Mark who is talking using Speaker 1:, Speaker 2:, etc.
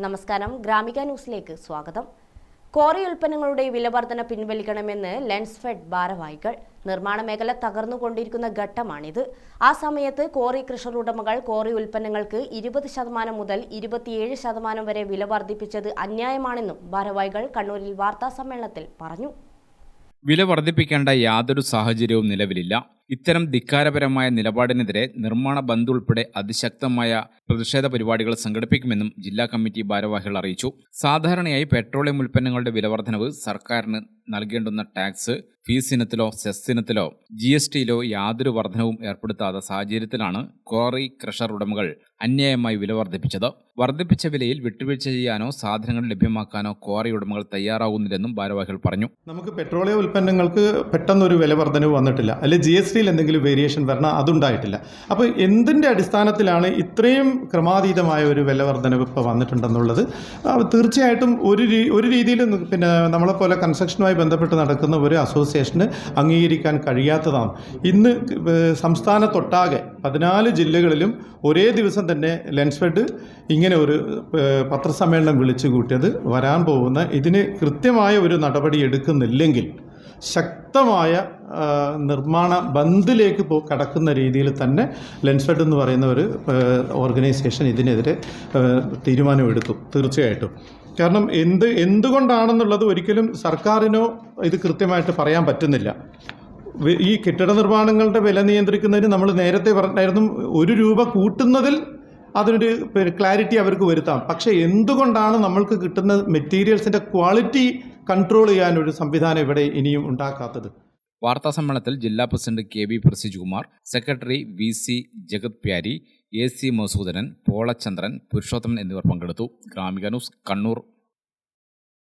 Speaker 1: നമസ്കാരം, ഗ്രാമിക ന്യൂസിലേക്ക് സ്വാഗതം. കോറി ഉൽപ്പന്നങ്ങളുടെ വിലവർധന പിൻവലിക്കണമെന്ന് ലെൻസ്ഫെഡ് ഭാരവാഹികൾ. നിർമ്മാണ മേഖല തകർന്നുകൊണ്ടിരിക്കുന്ന ഘട്ടമാണിത്. ആ സമയത്ത് കോറി ക്രഷർ ഉടമകൾ കോറി ഉൽപ്പന്നങ്ങൾക്ക് 20% മുതൽ 27% വരെ വില വർദ്ധിപ്പിച്ചത് അന്യായമാണെന്നും ഭാരവാഹികൾ കണ്ണൂരിൽ വാർത്താസമ്മേളനത്തിൽ പറഞ്ഞു.
Speaker 2: വില വർദ്ധിപ്പിക്കേണ്ട യാതൊരു സാഹചര്യവും നിലവിലില്ല. ഇത്തരം ധിക്കാരപരമായ നിലപാടിനെതിരെ നിർമ്മാണ ബന്ദ് ഉൾപ്പെടെ അതിശക്തമായ പ്രതിഷേധ പരിപാടികൾ സംഘടിപ്പിക്കുമെന്നും ജില്ലാ കമ്മിറ്റി ഭാരവാഹികൾ അറിയിച്ചു. സാധാരണയായി പെട്രോളിയം ഉൽപ്പന്നങ്ങളുടെ വിലവർദ്ധനവ് സർക്കാരിന് നൽകേണ്ടുന്ന ടാക്സ്, ഫീസ് ഇനത്തിലോ സെസ് ഇനത്തിലോ GSTയിലോ യാതൊരു വർധനവും ഏർപ്പെടുത്താത്ത സാഹചര്യത്തിലാണ് ക്വാറി ക്രഷർ ഉടമകൾ അന്യായമായി വില വർദ്ധിപ്പിച്ചത്. വർദ്ധിപ്പിച്ച വിലയിൽ വിട്ടുവീഴ്ച ചെയ്യാനോ സാധനങ്ങൾ ലഭ്യമാക്കാനോ ക്വാറി ഉടമകൾ തയ്യാറാവുന്നില്ലെന്നും ഭാരവാഹികൾ പറഞ്ഞു.
Speaker 3: നമുക്ക് പെട്രോളിയം ഉൽപ്പന്നങ്ങൾക്ക് പെട്ടെന്നൊരു വില വർധനവ് വന്നിട്ടില്ല, അല്ലെങ്കിൽ GSTയിൽ എന്തെങ്കിലും വേരിയേഷൻ വരണം, അതുണ്ടായിട്ടില്ല. അപ്പോൾ എന്തിൻ്റെ അടിസ്ഥാനത്തിലാണ് ഇത്രയും ക്രമാതീതമായ ഒരു വില വർധനവ് ഇപ്പോൾ വന്നിട്ടുണ്ടെന്നുള്ളത് തീർച്ചയായിട്ടും ഒരു രീതിയിൽ പിന്നെ നമ്മളെപ്പോലെ കൺസ്ട്രക്ഷനുമായി ബന്ധപ്പെട്ട് നടക്കുന്ന ഒരു അസോസിയേഷന് അംഗീകരിക്കാൻ കഴിയാത്തതാണ്. ഇന്ന് സംസ്ഥാനത്തൊട്ടാകെ 14 ജില്ലകളിലും ഒരേ ദിവസം തന്നെ ലെൻസ്ഫെഡ് ഇങ്ങനെ ഒരു പത്രസമ്മേളനം വിളിച്ചു കൂട്ടിയത് വരാൻ പോകുന്ന ഇതിന് കൃത്യമായ ഒരു നടപടി എടുക്കുന്നില്ലെങ്കിൽ ശക്തമായ നിർമ്മാണ ബന്ദിലേക്ക് കടക്കുന്ന രീതിയിൽ തന്നെ ലെൻസ്ഫെഡ് എന്ന് പറയുന്ന ഒരു ഓർഗനൈസേഷൻ ഇതിനെതിരെ തീരുമാനമെടുക്കും തീർച്ചയായിട്ടും. കാരണം എന്തുകൊണ്ടാണെന്നുള്ളത് ഒരിക്കലും സർക്കാരിനോ ഇത് കൃത്യമായിട്ട് പറയാൻ പറ്റുന്നില്ല. ഈ കെട്ടിട നിർമ്മാണങ്ങളുടെ വില നിയന്ത്രിക്കുന്നതിന് നമ്മൾ നേരത്തെ പറഞ്ഞായിരുന്നു, ₹1 കൂട്ടുന്നതിൽ അതിനൊരു ക്ലാരിറ്റി അവർക്ക് വരുത്താം. പക്ഷേ എന്തുകൊണ്ടാണ് നമ്മൾക്ക് കിട്ടുന്ന മെറ്റീരിയൽസിൻ്റെ ക്വാളിറ്റി കൺട്രോൾ ചെയ്യാനൊരു സംവിധാനം ഇവിടെ ഇനിയും ഉണ്ടാക്കാത്തത്?
Speaker 2: വാർത്താസമ്മേളനത്തിൽ ജില്ലാ പ്രസിഡന്റ് KB പ്രസിജുകുമാർ, സെക്രട്ടറി VC ജഗത് പ്യാരി, AC മസൂദനൻ, പോളച്ചന്ദ്രൻ, പുരുഷോത്തമൻ എന്നിവർ പങ്കെടുത്തു. ഗ്രാമിക ന്യൂസ്, കണ്ണൂർ.